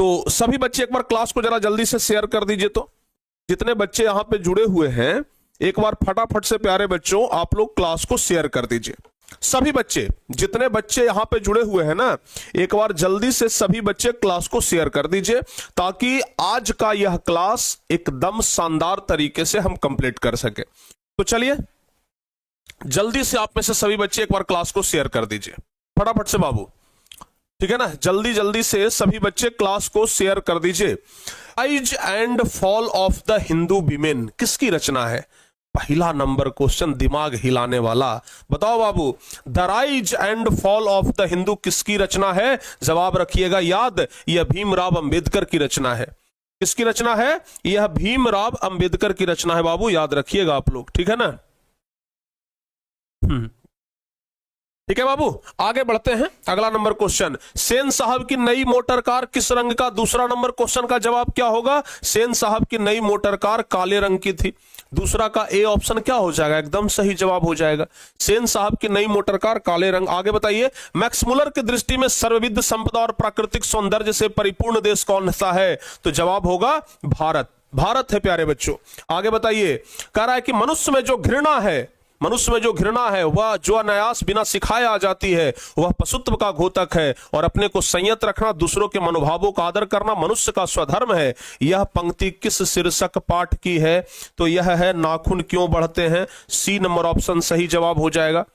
तो सभी बच्चे एक बार क्लास को जरा जल्दी से शेयर कर दीजिए। तो जितने बच्चे यहां पे जुड़े हुए हैं एक बार फटाफट से प्यारे बच्चों आप लोग क्लास को शेयर कर दीजिए। सभी बच्चे, जितने बच्चे यहां पे जुड़े हुए हैं ना, एक बार जल्दी से सभी बच्चे क्लास को शेयर कर दीजिए ताकि आज का यह क्लास एकदम शानदार तरीके से हम कंप्लीट कर सके। तो चलिए जल्दी से आप में से सभी बच्चे एक बार क्लास को शेयर कर दीजिए फटाफट से बाबू, ठीक है ना। जल्दी जल्दी से सभी बच्चे क्लास को शेयर कर दीजिए। Rise and fall of the Hindu women किसकी रचना है? पहला नंबर क्वेश्चन दिमाग हिलाने वाला। बताओ बाबू, the rise and fall of the Hindu किसकी रचना है? जवाब रखिएगा याद, यह भीमराव अंबेडकर की रचना है। किसकी रचना है? यह भीमराव अंबेडकर की रचना है बाबू, याद रखिएगा आप लोग, ठीक है ना। ठीक है बाबू, आगे बढ़ते हैं। अगला नंबर क्वेश्चन, सेन साहब की नई मोटर कार किस रंग का? दूसरा नंबर क्वेश्चन का जवाब क्या होगा? सेन साहब की नई मोटर कार काले रंग की थी। दूसरा का ए ऑप्शन क्या हो जाएगा? एकदम सही जवाब हो जाएगा, सेन साहब की नई मोटर कार काले रंग। आगे बताइए, मैक्स मुलर की दृष्टि में सर्वविध संपदा और प्राकृतिक सौंदर्य से परिपूर्ण देश कौन सा है? तो जवाब होगा भारत। भारत है प्यारे बच्चों। आगे बताइए, कह रहा है कि मनुष्य में जो घृणा है वह जो अनायास बिना सिखाए आ जाती है वह पशुत्व का घोतक है, और अपने को संयत रखना, दूसरों के मनोभावों का आदर करना मनुष्य का स्वधर्म है। यह पंक्ति किस शीर्षक पाठ की है? तो यह है नाखून क्यों बढ़ते हैं। सी नंबर ऑप्शन सही जवाब हो जाएगा।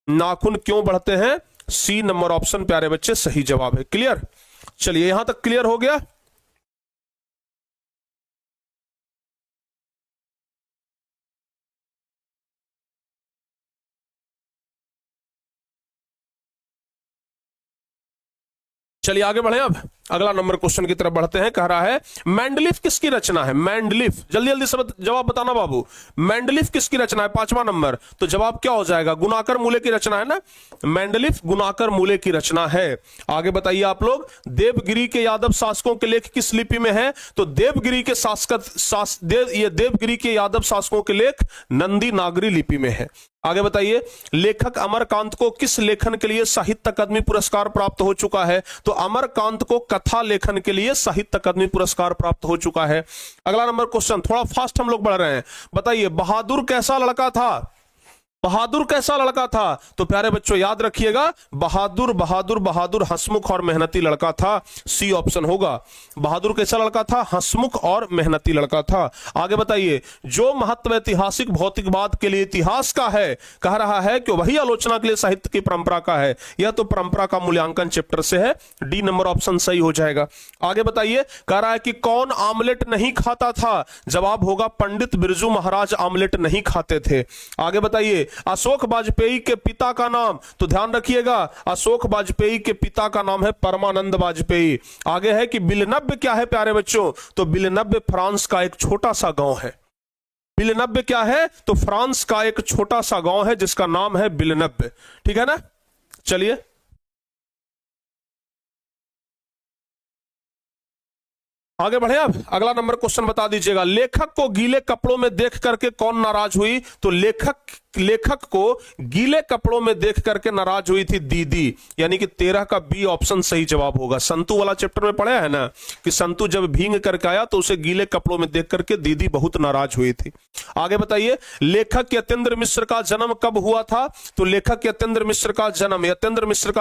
नाखून क्यों बढ़ते हैं, सी नंबर ऑप्शन प्यारे बच्चे सही जवाब है। क्लियर? चलिए यहां तक क्लियर हो गया। चलिए आगे बढ़े। अब अगला नंबर क्वेश्चन की तरफ बढ़ते हैं। कह रहा है मैंडलीफ किसकी रचना है? मैंडलीफ, जल्दी जल्दी सब जवाब बताना बाबू। मैंडलीफ किसकी रचना है? पांचवा नंबर। तो जवाब क्या हो जाएगा? गुणाकर मूले की रचना है ना। मैंडलीफ गुणाकर मूले की रचना है। आगे बताइए आप लोग, देवगिरी के यादव शासकों के लेख किस लिपि में है? तो देवगिरी के यादव शासकों के लेख नंदी नागरी लिपि में है। आगे बताइए, लेखक अमरकांत को किस लेखन के लिए साहित्य अकादमी पुरस्कार प्राप्त हो चुका है? तो अमरकांत को कथा लेखन के लिए साहित्य अकादमी पुरस्कार प्राप्त हो चुका है। अगला नंबर क्वेश्चन, थोड़ा फास्ट हम लोग बढ़ रहे हैं। बताइए, बहादुर कैसा लड़का था? बहादुर कैसा लड़का था? तो प्यारे बच्चों याद रखिएगा, बहादुर बहादुर बहादुर हंसमुख और मेहनती लड़का था। सी ऑप्शन होगा। बहादुर कैसा लड़का था? हंसमुख और मेहनती लड़का था। आगे बताइए, जो महत्व ऐतिहासिक भौतिकवाद के लिए इतिहास का है, कह रहा है कि वही आलोचना के लिए साहित्य की परंपरा का है। यह तो परंपरा का मूल्यांकन चैप्टर से है। डी नंबर ऑप्शन सही हो जाएगा। आगे बताइए, कह रहा है कि कौन आमलेट नहीं खाता था? जवाब होगा पंडित बिरजू महाराज आमलेट नहीं खाते थे। आगे बताइए, अशोक वाजपेयी के पिता का नाम? तो ध्यान रखिएगा, अशोक वाजपेयी के पिता का नाम है परमानंद वाजपेयी। आगे है कि विलेनब्य क्या है प्यारे बच्चों? तो विलेनब्य फ्रांस का एक छोटा सा गांव है। विलेनब्य क्या है? तो फ्रांस का एक छोटा सा गांव है जिसका नाम है विलेनब्य। ठीक है ना। चलिए आगे बढ़े। अब अगला नंबर क्वेश्चन बता दीजिएगा, लेखक को गीले कपड़ों में देख करके कौन नाराज हुई? तो लेखक को गीले कपड़ों में देख करके नाराज हुई थी दीदी, यानी कि 13 का बी ऑप्शन सही जवाब होगा। संतु वाला चैप्टर में पढ़ा है ना कि संतु जब भींग करके आया तो उसे गीले कपड़ों में देख करके दीदी बहुत नाराज हुई थी। आगे बताइए, लेखक यतेंद्र मिश्र का जन्म कब हुआ था? तो लेखक यतेंद्र मिश्र का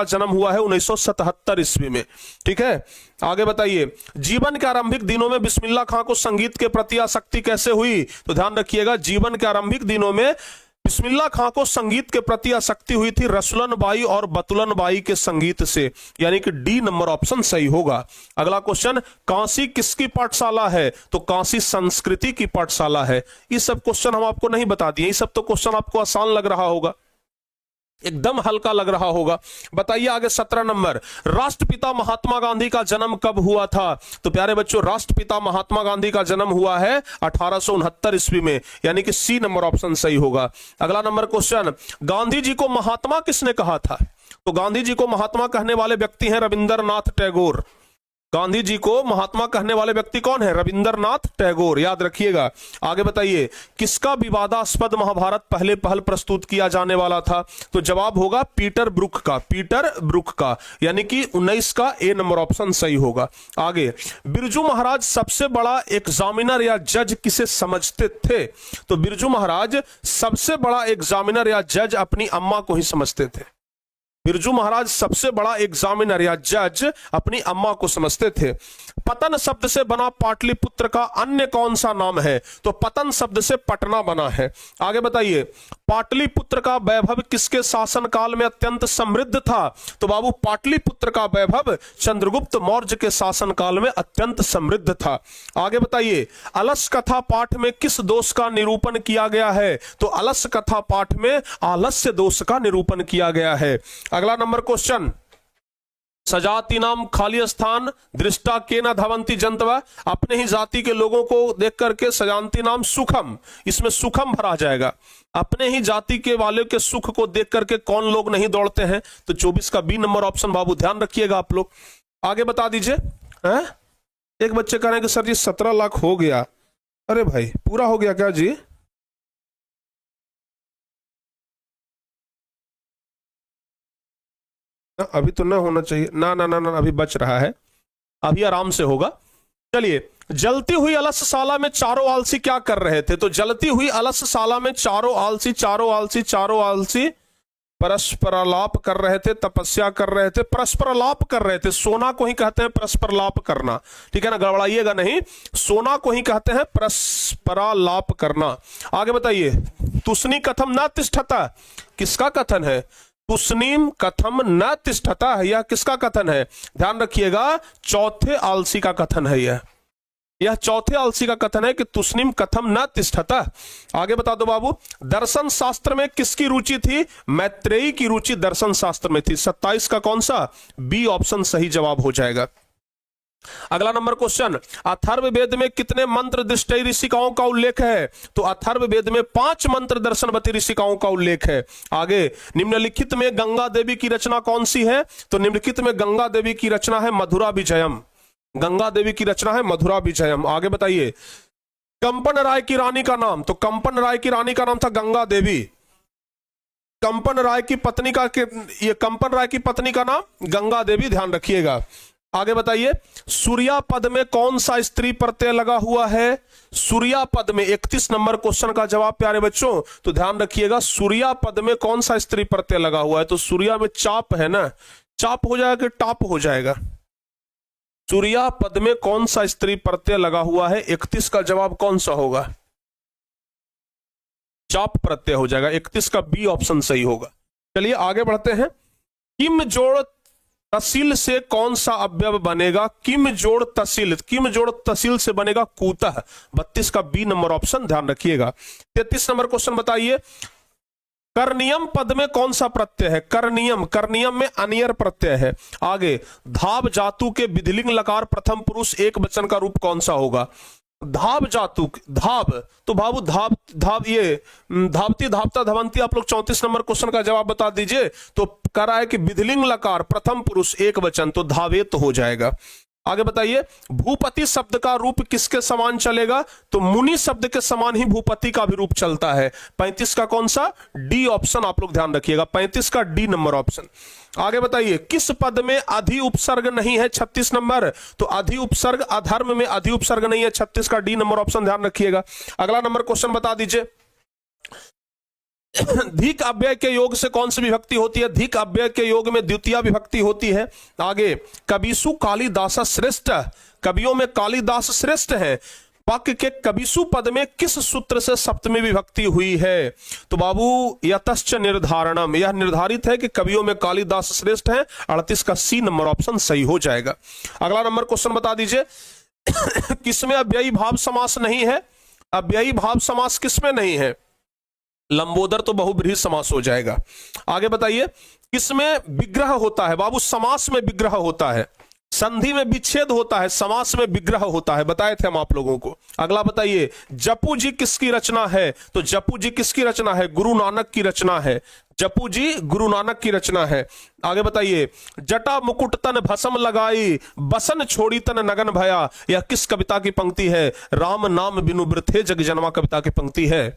जन्म हुआ है 1977 ईस्वी में। ठीक है। आगे बताइए, जीवन के आरंभिक दिनों में बिस्मिल्लाह खां को संगीत के प्रति आसक्ति कैसे हुई? तो ध्यान रखिएगा, जीवन के आरंभिक दिनों में बिस्मिल्लाह खां को संगीत के प्रति आसक्ति हुई थी रसुलन बाई और बतुलन बाई के संगीत से, यानी कि डी नंबर ऑप्शन सही होगा। अगला क्वेश्चन, काशी किसकी पाठशाला है? तो काशी संस्कृति की पाठशाला है। ये सब क्वेश्चन हम आपको नहीं बता दिए, ये सब तो क्वेश्चन आपको आसान लग रहा होगा, एकदम हल्का लग रहा होगा। बताइए आगे 17 नंबर, राष्ट्रपिता महात्मा गांधी का जन्म कब हुआ था? तो प्यारे बच्चों, राष्ट्रपिता महात्मा गांधी का जन्म हुआ है 1869 ईस्वी में, यानी कि सी नंबर ऑप्शन सही होगा। अगला नंबर क्वेश्चन, गांधी जी को महात्मा किसने कहा था? तो गांधी जी को महात्मा कहने वाले व्यक्ति हैं रविंद्रनाथ टैगोर। गांधी जी को महात्मा कहने वाले व्यक्ति कौन है? रविंद्रनाथ टैगोर, याद रखिएगा। आगे बताइए, किसका विवादास्पद महाभारत पहले पहल प्रस्तुत किया जाने वाला था? तो जवाब होगा पीटर ब्रुक का, पीटर ब्रुक का, यानी कि 19 का ए नंबर ऑप्शन सही होगा। आगे, बिरजू महाराज सबसे बड़ा एग्जामिनर या जज किसे समझते थे? तो बिरजू महाराज सबसे बड़ा एग्जामिनर या जज अपनी अम्मा को ही समझते थे। बिरजू महाराज सबसे बड़ा एग्जामिनर या जज अपनी अम्मा को समझते थे। पतन शब्द से बना पाटलिपुत्र का अन्य कौन सा नाम है? तो पतन शब्द से पटना बना है। आगे बताइए, पाटलिपुत्र का वैभव किसके शासन काल में अत्यंत समृद्ध था? तो बाबू पाटलिपुत्र का वैभव चंद्रगुप्त मौर्य के शासन काल में अत्यंत समृद्ध था। आगे बताइए, अलस कथा पाठ में किस दोष का निरूपण किया गया है? तो अलस कथा पाठ में आलस्य दोष का निरूपण किया गया है। अगला नंबर क्वेश्चन, सजाति नाम खाली स्थान दृष्टा के न धवंती जंतवा। अपने ही जाति के लोगों को देख करके सजाति नाम सुखम, इसमें सुखम भरा जाएगा। अपने ही जाति के वाले के सुख को देख करके कौन लोग नहीं दौड़ते हैं? तो 24 का बी नंबर ऑप्शन बाबू, ध्यान रखिएगा आप लोग। आगे बता दीजिए। एक बच्चे कह रहे हैं कि सर जी 17 लाख हो गया। अरे भाई पूरा हो गया क्या जी? अभी तो ना होना चाहिए, ना ना ना ना, अभी बच रहा है, अभी आराम से होगा। चलिए, जलती हुई अलसशाला में चारों आलसी क्या कर रहे थे? तो जलती हुई अलसशाला में चारों आलसी परस्परालाप कर रहे थे, तपस्या कर रहे थे, परस्परालाप कर रहे थे। सोना को ही कहते हैं परस्परालाप करना, ठीक है ना, गड़बड़ाइएगा नहीं, सोना को ही कहते हैं परस्परालाप करना। आगे बताइए, तुष्णी कथम न तिष्ठता, किसका कथन है? तुष्णीम कथम न तिष्ठता, यह किसका कथन है? ध्यान रखिएगा, चौथे आलसी का कथन है यह चौथे आलसी का कथन है कि तुष्णीम कथम न तिष्ठता। आगे बता दो बाबू, दर्शन शास्त्र में किसकी रुचि थी? मैत्रेयी की रुचि दर्शन शास्त्र में थी। 27 का कौन सा? बी ऑप्शन सही जवाब हो जाएगा। अगला नंबर क्वेश्चन, अथर्ववेद में कितने मंत्र दृष्टि ऋषिकाओं का उल्लेख है? तो अथर्ववेद में 5 मंत्र दर्शनवती ऋषिकाओं का उल्लेख है। आगे, निम्नलिखित में गंगा देवी की रचना कौन सी है? तो निम्नलिखित में गंगा देवी की रचना है मधुरा विजयम, गंगा देवी की रचना है मधुरा विजयम। आगे बताइए, कंपन राय की रानी का नाम? तो कंपन राय की रानी का नाम था गंगा देवी। कंपन राय की पत्नी का, ये कंपन राय की पत्नी का नाम गंगा देवी, ध्यान रखिएगा। आगे बताइए, सूर्या पद में कौन सा स्त्री प्रत्यय लगा हुआ है? सूर्या पद में 31 नंबर क्वेश्चन का जवाब प्यारे बच्चों, तो ध्यान रखिएगा, सूर्या पद में कौन सा स्त्री प्रत्यय लगा हुआ है? तो सूर्या में चाप है ना, चाप हो जाएगा कि टाप हो जाएगा? सूर्या पद में कौन सा स्त्री प्रत्यय लगा हुआ है? 31 का जवाब कौन सा होगा? चाप प्रत्यय हो जाएगा। 31 का बी ऑप्शन सही होगा। चलिए आगे बढ़ते हैं। किम जोड़ तसील से कौन सा अवयव बनेगा? किम जोड़ तसील, किम जोड़ तसील से बनेगा कूतः। 32 का बी नंबर ऑप्शन, ध्यान रखिएगा। 33 नंबर क्वेश्चन बताइए, करनियम पद में कौन सा प्रत्यय है? करनियम, करनियम में अनियर प्रत्यय है। आगे, धाव जातु के विधिलिंग लकार प्रथम पुरुष एक वचन का रूप कौन सा होगा? धाव जातु, धाव तो बाबू धाव, ये धावती, धावता, धवंती। आप लोग 34 नंबर क्वेश्चन का जवाब बता दीजिए। तो कह रहा है कि विधिलिंग लकार प्रथम पुरुष एक वचन, तो धावेत हो जाएगा। आगे बताइए, भूपति शब्द का रूप किसके समान चलेगा? तो मुनि शब्द के समान ही भूपति का भी रूप चलता है। 35 का कौन सा? डी ऑप्शन, आप लोग ध्यान रखिएगा, 35 का डी नंबर ऑप्शन। आगे बताइए, किस पद में अधि उपसर्ग नहीं है? 36 नंबर, तो अधि उपसर्ग, अधर्म में अधि उपसर्ग नहीं है। 36 का डी नंबर ऑप्शन, ध्यान रखिएगा। अगला नंबर क्वेश्चन बता दीजिए, धिक अव्यय के योग से कौन सी विभक्ति होती है? धिक अव्यय के योग में द्वितीय विभक्ति होती है। आगे, कबीसु कालिदास श्रेष्ठ, कवियों में कालिदास श्रेष्ठ है। वाक्य के कबीसु पद में किस सूत्र से सप्तमी विभक्ति हुई है? तो बाबू यतश्च निर्धारणम, यह निर्धारित है कि कवियों में कालिदास श्रेष्ठ है। 38 का सी नंबर ऑप्शन सही हो जाएगा। अगला नंबर क्वेश्चन बता दीजिए, किसमें अव्ययी भाव समास नहीं है? अव्ययी भाव समास किसमें नहीं है? लंबोदर तो बहुब्रीहि समास हो जाएगा। आगे बताइए, किसमें विग्रह होता है? बाबू समास में विग्रह होता है, संधि में विच्छेद होता है, समास में विग्रह होता है, बताए थे हम आप लोगों को। अगला बताइए, जपू जी किसकी रचना है? तो जपू जी किसकी रचना है? गुरु नानक की रचना है। जपू जी गुरु नानक की रचना है। आगे बताइए, जटा मुकुट तन भस्म लगाई, बसन छोड़ी तन नगन भया, यह किस कविता की पंक्ति है? राम नाम बिनु बिरथे जग जन्मा कविता की पंक्ति है।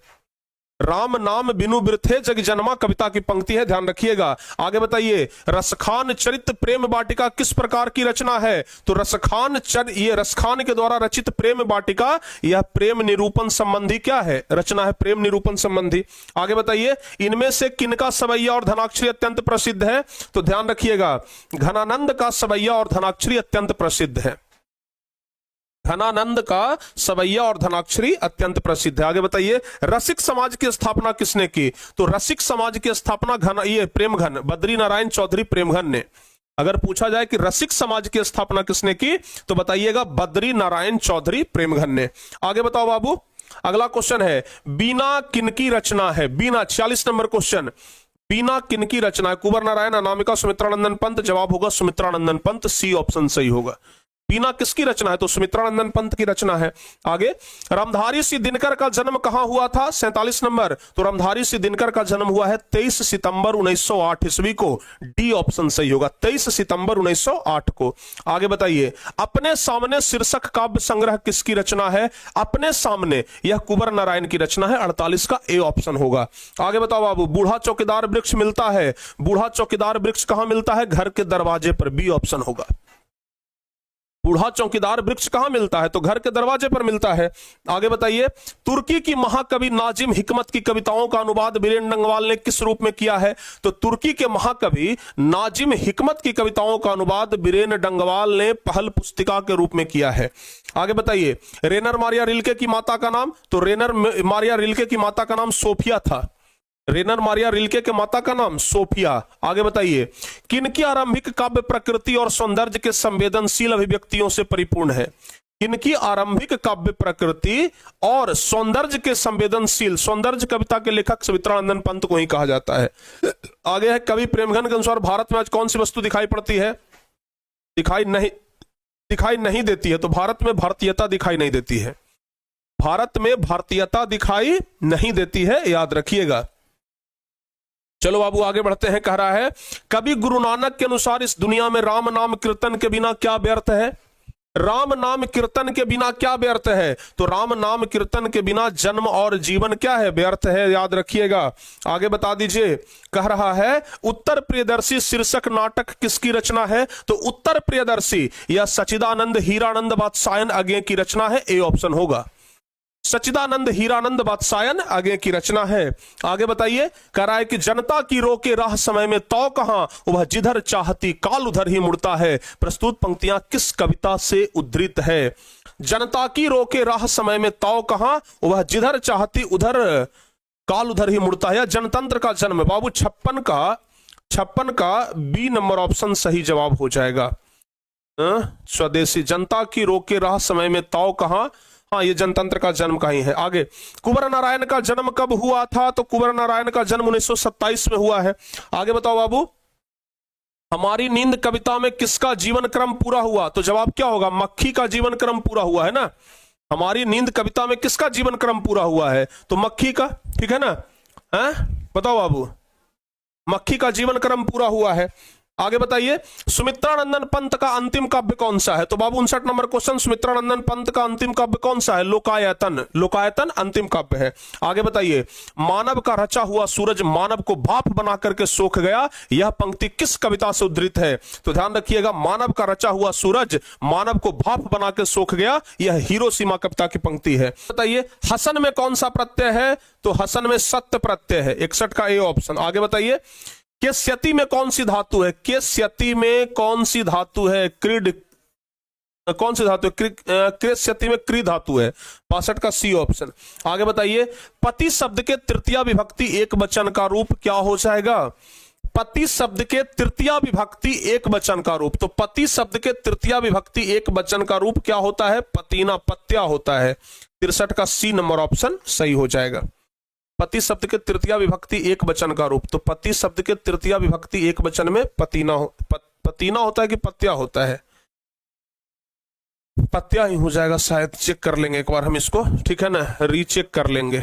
राम नाम बिनु बिरथे जग जन्मा कविता की पंक्ति है, ध्यान रखिएगा। आगे बताइए, रसखान चरित प्रेम वाटिका किस प्रकार की रचना है? तो ये रसखान के द्वारा रचित प्रेम वाटिका, यह प्रेम निरूपण संबंधी क्या है? रचना है, प्रेम निरूपण संबंधी। आगे बताइए, इनमें से किनका सवैया और धनाक्षरी अत्यंत प्रसिद्ध है? तो ध्यान रखिएगा, घनानंद का सवैया और धनाक्षरी अत्यंत प्रसिद्ध है। घनानंद का सवैया और धनाक्षरी अत्यंत प्रसिद्ध है। आगे बताइए, रसिक समाज की स्थापना किसने की? तो रसिक समाज की स्थापना ये प्रेमघन, बद्री नारायण चौधरी प्रेमघन ने। अगर पूछा जाए कि रसिक समाज की स्थापना किसने की, तो बताइएगा बद्री नारायण चौधरी प्रेमघन ने। आगे बताओ बाबू, अगला क्वेश्चन है, बीना किनकी रचना है? बीना, 46 नंबर क्वेश्चन, बीना किनकी रचना है? कुंवर नारायण, अनामिका, सुमित्रानंदन पंत। जवाब होगा सुमित्रानंदन पंत, सी ऑप्शन सही होगा। बीना किसकी रचना है? तो सुमित्रानंदन पंत की रचना है। आगे, रामधारी सिंह दिनकर का जन्म कहां हुआ था? 47 नंबर, तो रामधारी सिंह दिनकर का जन्म हुआ है 23 सितंबर 1908 ईस्वी को, डी ऑप्शन सही होगा, 23 सितंबर 1908 को। आगे बताइए, अपने सामने शीर्षक काव्य संग्रह किसकी रचना है? अपने सामने, यह कुंवर नारायण की रचना है, 48 का ए ऑप्शन होगा। आगे बताओ बाबू, बूढ़ा चौकीदार वृक्ष मिलता है, बूढ़ा चौकीदार वृक्ष कहां मिलता है? घर के दरवाजे पर, बी ऑप्शन होगा। बूढ़ा चौकीदार वृक्ष कहां मिलता है? तो घर के दरवाजे पर मिलता है। आगे बताइए, तुर्की की महाकवि नाजिम हिकमत की कविताओं का अनुवाद बीरेन डंगवाल ने किस रूप में किया है? तो तुर्की के महाकवि नाजिम हिकमत की कविताओं का अनुवाद बीरेन डंगवाल ने पहल पुस्तिका के रूप में किया है। आगे बताइए, रेनर मारिया रिल्के की माता का नाम? तो रेनर मारिया रिल्के की माता का नाम सोफिया था। रेनर मारिया रिल्के के माता का नाम सोफिया। आगे बताइए, किनकी आरंभिक काव्य प्रकृति और सौंदर्य के संवेदनशील अभिव्यक्तियों से परिपूर्ण है? किनकी आरंभिक काव्य प्रकृति और सौंदर्य के संवेदनशील, सौंदर्य कविता के लेखक सुमित्रानंदन पंत को ही कहा जाता है। आगे है, कवि प्रेमघन के अनुसार भारत में आज कौन सी वस्तु दिखाई पड़ती है? दिखाई नहीं देती है। तो भारत में भारतीयता दिखाई नहीं देती है, भारत में भारतीयता दिखाई नहीं देती है, याद रखिएगा। चलो बाबू आगे बढ़ते हैं। कह रहा है, कवि गुरु नानक के अनुसार इस दुनिया में राम नाम कीर्तन के बिना क्या व्यर्थ है? राम नाम कीर्तन के बिना क्या व्यर्थ है? तो राम नाम कीर्तन के बिना जन्म और जीवन क्या है? व्यर्थ है, याद रखिएगा। आगे बता दीजिए, कह रहा है, उत्तर प्रियदर्शी शीर्षक नाटक किसकी रचना है? तो उत्तर प्रियदर्शी यह सच्चिदानंद हीरानंद वात्सायन आगे की रचना है, ए ऑप्शन होगा। सच्चिदानंद हीरानंद वात्सायन आगे की रचना है। आगे बताइए, कह रहा है कि जनता की रोके राह समय में तौ कहां, वह जिधर चाहती काल उधर ही मुड़ता है। प्रस्तुत पंक्तियां किस कविता से उद्धृत है? जनता की रोके राह समय में तौ कहां, वह जिधर चाहती उधर काल उधर ही मुड़ता है। जनतंत्र का जन्म, बाबू 56 का बी नंबर ऑप्शन सही जवाब हो जाएगा। स्वदेशी, जनता की रोके राह समय में तौ कहां, हाँ ये जनतंत्र का जन्म कहीं है। आगे, कुंवर नारायण का जन्म कब हुआ था? तो कुंवर नारायण का जन्म 1927 में हुआ है। आगे बताओ बाबू, हमारी नींद कविता में किसका जीवन क्रम पूरा हुआ? तो जवाब क्या होगा? मक्खी का जीवन क्रम पूरा हुआ है ना। हमारी नींद कविता में किसका जीवन क्रम पूरा हुआ है? तो मक्खी का, ठीक है ना। बताओ बाबू, मक्खी का जीवन क्रम पूरा हुआ है। आगे बताइए, सुमित्रानंदन पंत का अंतिम काव्य कौन सा है? तो बाबू 59 नंबर क्वेश्चन, सुमित्रानंदन पंत का अंतिम काव्य कौन सा है? लोकायतन, लोकायतन अंतिम काव्य है। आगे बताइए, मानव का रचा हुआ सूरज मानव को भाप बना करके सोख गया, यह पंक्ति किस कविता से उद्धृत है? तो ध्यान रखिएगा, मानव का रचा हुआ सूरज मानव को भाप बना के सोख गया, यह हिरोशिमा कविता की पंक्ति है। बताइए, हसन में कौन सा प्रत्यय है? तो हसन में सत्य प्रत्यय है, 61 का ए ऑप्शन। आगे बताइए, केस्यति में कौन सी धातु है? केस्यति में कौन सी धातु है? क्रीड, कौन सी धातु है? केस्यति में क्री धातु है, 62 का सी ऑप्शन। आगे बताइए, पति शब्द के तृतीया विभक्ति एक वचन का रूप क्या हो जाएगा? पति शब्द के तृतीया विभक्ति एक वचन का रूप, तो पति शब्द के तृतीया विभक्ति एक वचन का रूप क्या होता है? पतिना, पत्या होता है, 63 का सी नंबर ऑप्शन सही हो जाएगा। पति शब्द के तृतीया विभक्ति एक वचन का रूप, तो पति शब्द के तृतीया विभक्ति एक वचन में पतीना होता है कि पत्या होता है? पत्तियां ही हो जाएगा शायद, चेक कर लेंगे एक बार हम इसको, ठीक है ना, रीचेक कर लेंगे।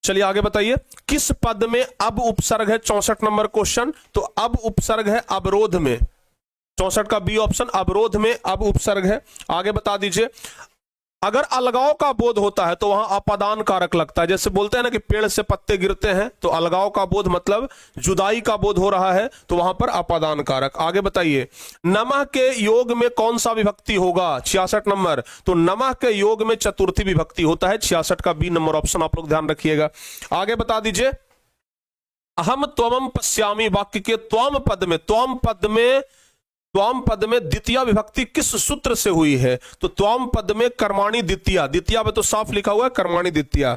चलिए आगे बताइए, किस पद में अब उपसर्ग है? 64 नंबर क्वेश्चन। तो अब उपसर्ग है अवरोध में, 64 का बी ऑप्शन, अवरोध में अब उपसर्ग है। आगे बता दीजिए, अगर अलगाव का बोध होता है तो वहां अपादान कारक लगता है। जैसे बोलते हैं ना कि पेड़ से पत्ते गिरते हैं, तो अलगाव का बोध मतलब जुदाई का बोध हो रहा है, तो वहां पर अपादान कारक। आगे बताइए, नमः के योग में कौन सा विभक्ति होगा? 66 नंबर। तो नमः के योग में चतुर्थी विभक्ति होता है, 66 का बी नंबर ऑप्शन आप लोग ध्यान रखिएगा। आगे बता दीजिए, अहम त्वम पश्यामी वाक्य के त्वम पद में द्वितीय विभक्ति किस सूत्र से हुई है? तो त्वम पद में कर्माणी द्वितीया, द्वितीया में तो साफ लिखा हुआ है कर्माणी द्वितीया।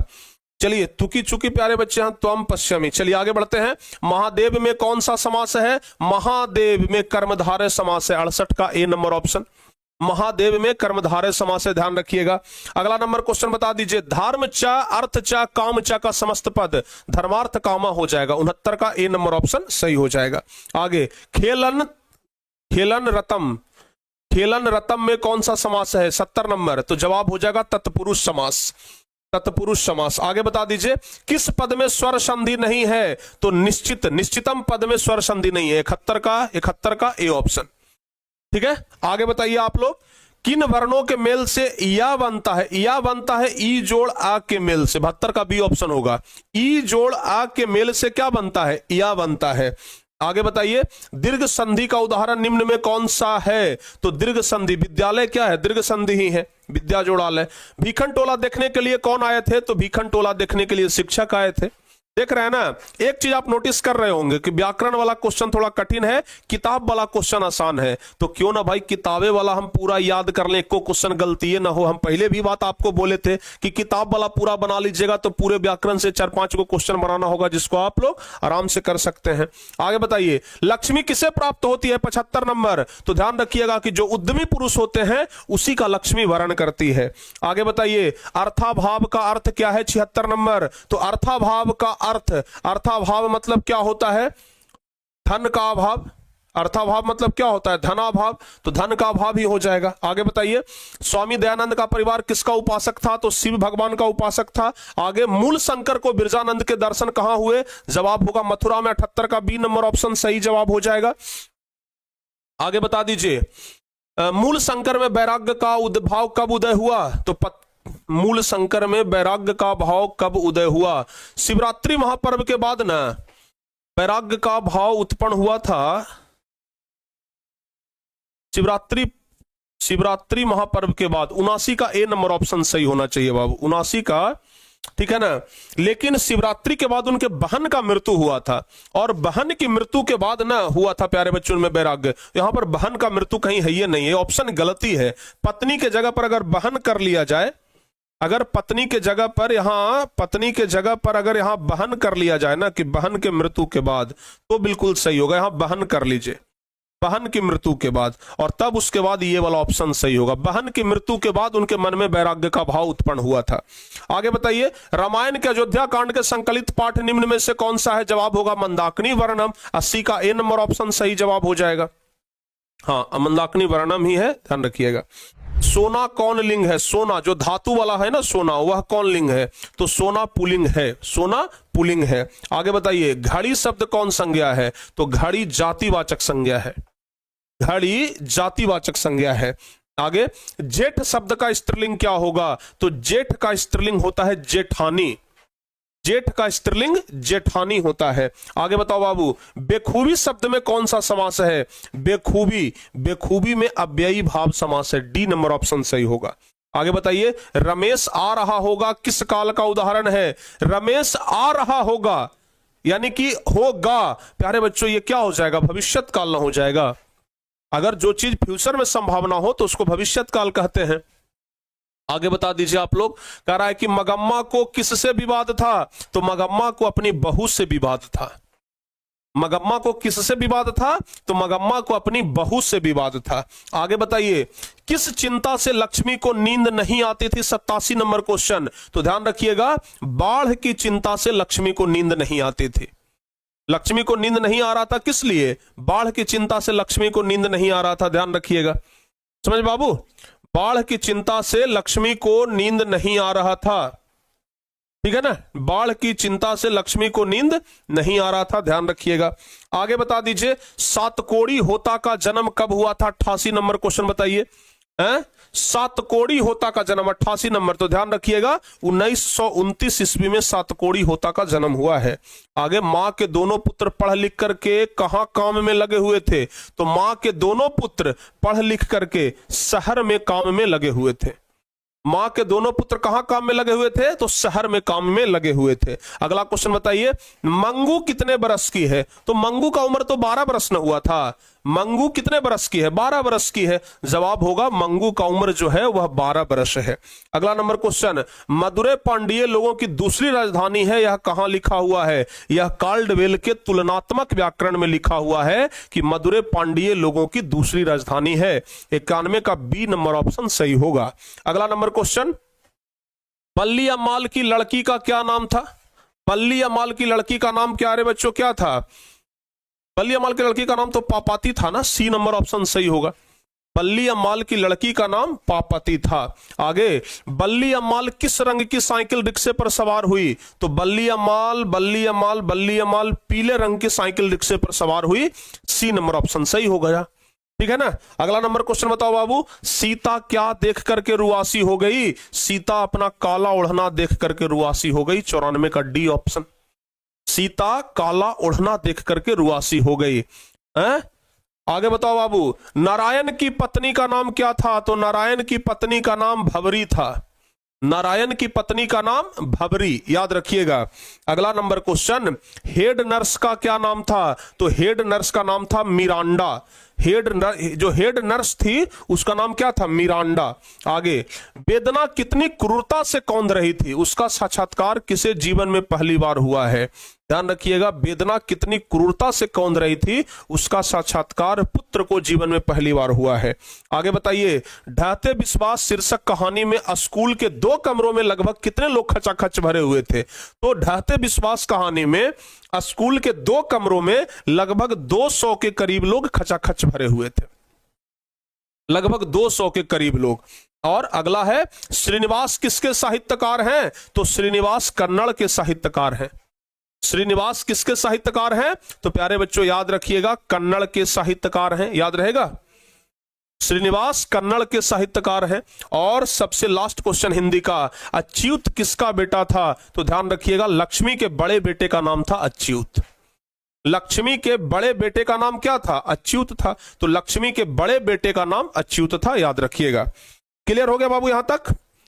चलिए तुकी चुकी प्यारे बच्चे हैं, त्वम पश्यामी। चलिए आगे बढ़ते हैं, महादेव में कौन सा समास है? महादेव में कर्मधारय समास है, 68 का ए नंबर ऑप्शन। महादेव में कर्मधारय समास है, ध्यान रखिएगा। अगला नंबर क्वेश्चन बता दीजिए, धर्म चा अर्थ चा काम चा का समस्त पद धर्मार्थ कामा हो जाएगा, 69 का ए नंबर ऑप्शन सही हो जाएगा। आगे, खेलन रतम में कौन सा समास है? 70 नंबर। तो जवाब हो जाएगा तत्पुरुष समास। आगे बता दीजिए, किस पद में स्वर संधि नहीं है? तो निश्चितम पद में स्वर संधि नहीं है, 71 का ए ऑप्शन। ठीक है, आगे बताइए आप लोग, किन वर्णों के मेल से या बनता है? या बनता है ई जोड़ आ के मेल से, 72 का बी ऑप्शन होगा। ई जोड़ आ के मेल से क्या बनता है? या बनता है। आगे बताइए, दीर्घ संधि का उदाहरण निम्न में कौन सा है? तो दीर्घ संधि, विद्यालय क्या है? दीर्घ संधि ही है, विद्या जोड़ालय। भीखन टोला देखने के लिए कौन आए थे? तो भीखन टोला देखने के लिए शिक्षक आए थे। देख रहे हैं ना, एक चीज आप नोटिस कर रहे होंगे कि व्याकरण वाला क्वेश्चन थोड़ा कठिन है, किताब वाला क्वेश्चन आसान है। तो क्यों ना भाई किताबे वाला हम पूरा याद कर लें, एको क्वेश्चन गलती ना हो। हम पहले भी बात आपको बोले थे कि किताब वाला पूरा बना लीजिएगा तो पूरे व्याकरण से 4-5 को क्वेश्चन बनाना होगा, जिसको आप लोग आराम से कर सकते हैं। आगे बताइए, लक्ष्मी किसे प्राप्त होती है? 75 नंबर। तो ध्यान रखिएगा कि जो उद्यमी पुरुष होते हैं उसी का लक्ष्मी वर्ण करती है। आगे बताइए, अर्थाभाव का अर्थ क्या है? 76 नंबर। तो अर्थाभाव का अर्थाभाव मतलब क्या होता है? धन का अभाव। अर्थाभाव मतलब क्या होता है? धनाभाव। तो धन का अभाव ही हो जाएगा। आगे बताइए, स्वामी दयानंद का परिवार किसका उपासक था? तो शिव भगवान का उपासक था। आगे, मूल शंकर को बिरजानंद के दर्शन कहां हुए? जवाब होगा मथुरा में, 78 का बी नंबर ऑप्शन सही जवाब हो जाएगा। आगे बता दीजिए, मूल शंकर में वैराग्य का उद्भाव कब उदय हुआ? तो मूल शंकर में वैराग्य का भाव कब उदय हुआ? शिवरात्रि महापर्व के बाद ना वैराग्य का भाव उत्पन्न हुआ था। शिवरात्रि महापर्व के बाद, 79 का ए नंबर ऑप्शन सही होना चाहिए बाबू, 79 का, ठीक है ना। लेकिन शिवरात्रि के बाद उनके बहन का मृत्यु हुआ था, और बहन की मृत्यु के बाद ना हुआ था प्यारे बच्चों में वैराग्य। यहां पर बहन का मृत्यु कहीं है ये नहीं है, ऑप्शन गलती है। पत्नी के जगह पर अगर बहन कर लिया जाए, अगर पत्नी के जगह पर अगर यहां बहन कर लिया जाए ना कि बहन के मृत्यु के बाद, तो बिल्कुल सही होगा। यहां बहन कर लीजिए, बहन की मृत्यु के बाद, और तब उसके बाद ये वाला ऑप्शन सही होगा। बहन की मृत्यु के बाद उनके मन में वैराग्य का भाव उत्पन्न हुआ था। आगे बताइए, रामायण के अयोध्या कांड के संकलित पाठ निम्न में से कौन सा है? जवाब होगा मंदाकिनी वर्णम, 80 का ए नंबर ऑप्शन सही जवाब हो जाएगा। हाँ, मंदाकिनी वर्णम ही है, ध्यान रखिएगा। सोना कौन लिंग है? सोना जो धातु वाला है ना, सोना, वह कौन लिंग है? तो सोना पुलिंग है, सोना पुलिंग है। आगे बताइए, घड़ी शब्द कौन संज्ञा है? तो घड़ी जातिवाचक संज्ञा है, घड़ी जातिवाचक संज्ञा है। आगे, जेठ शब्द का स्त्रीलिंग क्या होगा? तो जेठ का स्त्रीलिंग होता है जेठानी, जेठ का स्त्रीलिंग जेठानी होता है। आगे बताओ बाबू, बेखूबी शब्द में कौन सा समास है? बेखूबी में अव्ययी भाव समास है, डी नंबर ऑप्शन सही होगा। आगे बताइए, रमेश आ रहा होगा किस काल का उदाहरण है? रमेश आ रहा होगा यानी कि होगा प्यारे बच्चों, ये क्या हो जाएगा? भविष्यत काल ना हो जाएगा। अगर जो चीज फ्यूचर में संभावना हो तो उसको भविष्यत काल कहते हैं। आगे बता दीजिए आप लोग, कह रहा है कि मगम्मा को किससे विवाद था? तो मगम्मा को अपनी बहू से विवाद था। मगम्मा को किससे विवाद था? तो मगम्मा को अपनी बहू से विवाद था। आगे बताइए, किस चिंता से लक्ष्मी को नींद नहीं आती थी? 87 नंबर क्वेश्चन। तो ध्यान रखिएगा, बाढ़ की चिंता से लक्ष्मी को नींद नहीं आती थी। लक्ष्मी को नींद नहीं आ रहा था, किस लिए? बाढ़ की चिंता से लक्ष्मी को नींद नहीं आ रहा था, ध्यान रखिएगा। समझ बाबू, बाढ़ की चिंता से लक्ष्मी को नींद नहीं आ रहा था। ठीक है ना, बाढ़ की चिंता से लक्ष्मी को नींद नहीं आ रहा था, ध्यान रखिएगा। आगे बता दीजिए, सातकोड़ी होता का जन्म कब हुआ था? 88 नंबर क्वेश्चन बताइए। सातकोड़ी होता का जन्म 88 नंबर, तो ध्यान रखिएगा 1929 ईस्वी में सातकोड़ी होता का जन्म हुआ है। आगे, मां के दोनों पुत्र पढ़ लिख करके कहां काम में लगे हुए थे? तो मां के दोनों पुत्र पढ़ लिख करके शहर में काम में लगे हुए थे। मां के दोनों पुत्र कहां काम में लगे हुए थे? तो शहर में काम में लगे हुए थे। अगला क्वेश्चन बताइए, मंगू कितने बरस की है? तो मंगू का उम्र तो 12 बरस न हुआ था। मंगू कितने बरस की है? 12 बरस की है। जवाब होगा मंगू का उम्र जो है वह 12 बरस है। अगला नंबर क्वेश्चन, मदुरै पांडिय लोगों की दूसरी राजधानी है, यह कहां लिखा हुआ है? यह काल्डवेल के तुलनात्मक व्याकरण में लिखा हुआ है कि मदुरै पांडिय लोगों की दूसरी राजधानी है। 91 का बी नंबर ऑप्शन सही होगा। अगला नंबर क्वेश्चन, बल्ली अम्माल की लड़की का क्या नाम था? बल्ली अम्माल की लड़की का नाम क्या रे बच्चों, क्या था? बल्ली अम्माल की लड़की का नाम तो पापाती था ना, सी नंबर ऑप्शन सही होगा। बल्ली अम्माल की लड़की का नाम पापाती था। आगे, बल्ली अम्माल किस रंग की साइकिल रिक्शे पर सवार हुई? तो बल्ली अम्माल पीले रंग की साइकिल रिक्शे पर सवार हुई, सी नंबर ऑप्शन सही होगा। ठीक है ना। अगला नंबर क्वेश्चन बताओ बाबू, सीता क्या देख करके रुआसी हो गई? सीता अपना काला ओढ़ना देख करके रुआसी हो गई, 94 का डी ऑप्शन। सीता काला ओढ़ना देख करके रुआसी हो गई। आगे बताओ बाबू, नारायण की पत्नी का नाम क्या था? तो नारायण की पत्नी का नाम भवरी था। नारायण की पत्नी का नाम भवरी, याद रखिएगा। अगला नंबर क्वेश्चन, हेड नर्स का क्या नाम था? तो हेड नर्स का नाम था मिरांडा। जो हेड नर्स थी उसका नाम क्या था? मिरांडा। आगे, वेदना कितनी क्रूरता से कौंध रही थी? उसका साक्षात्कार किसे जीवन में पहली बार हुआ है? ध्यान रखिएगा, वेदना कितनी क्रूरता से कौंध रही थी, उसका साक्षात्कार पुत्र को जीवन में पहली बार हुआ है। आगे बताइए, ढहते विश्वास शीर्षक कहानी में स्कूल के 2 कमरों में लगभग कितने लोग खचाखच भरे हुए थे? तो ढहते विश्वास कहानी में स्कूल के 2 कमरों में लगभग 200 के करीब लोग खचाखच भरे हुए थे, लगभग 200 के करीब लोग। और अगला है, श्रीनिवास किसके साहित्यकार हैं? तो श्रीनिवास कन्नड़ के साहित्यकार हैं। श्रीनिवास किसके साहित्यकार हैं? तो प्यारे बच्चों याद रखिएगा, कन्नड़ के साहित्यकार हैं, याद रहेगा। श्रीनिवास कन्नड़ के साहित्यकार हैं। और सबसे लास्ट क्वेश्चन हिंदी का, अच्युत किसका बेटा था? तो ध्यान रखिएगा, लक्ष्मी के बड़े बेटे का नाम था अच्युत। लक्ष्मी के बड़े बेटे का नाम क्या था? अच्युत था। तो लक्ष्मी के बड़े बेटे का नाम अच्युत था, याद रखिएगा। क्लियर हो गया बाबू यहां तक?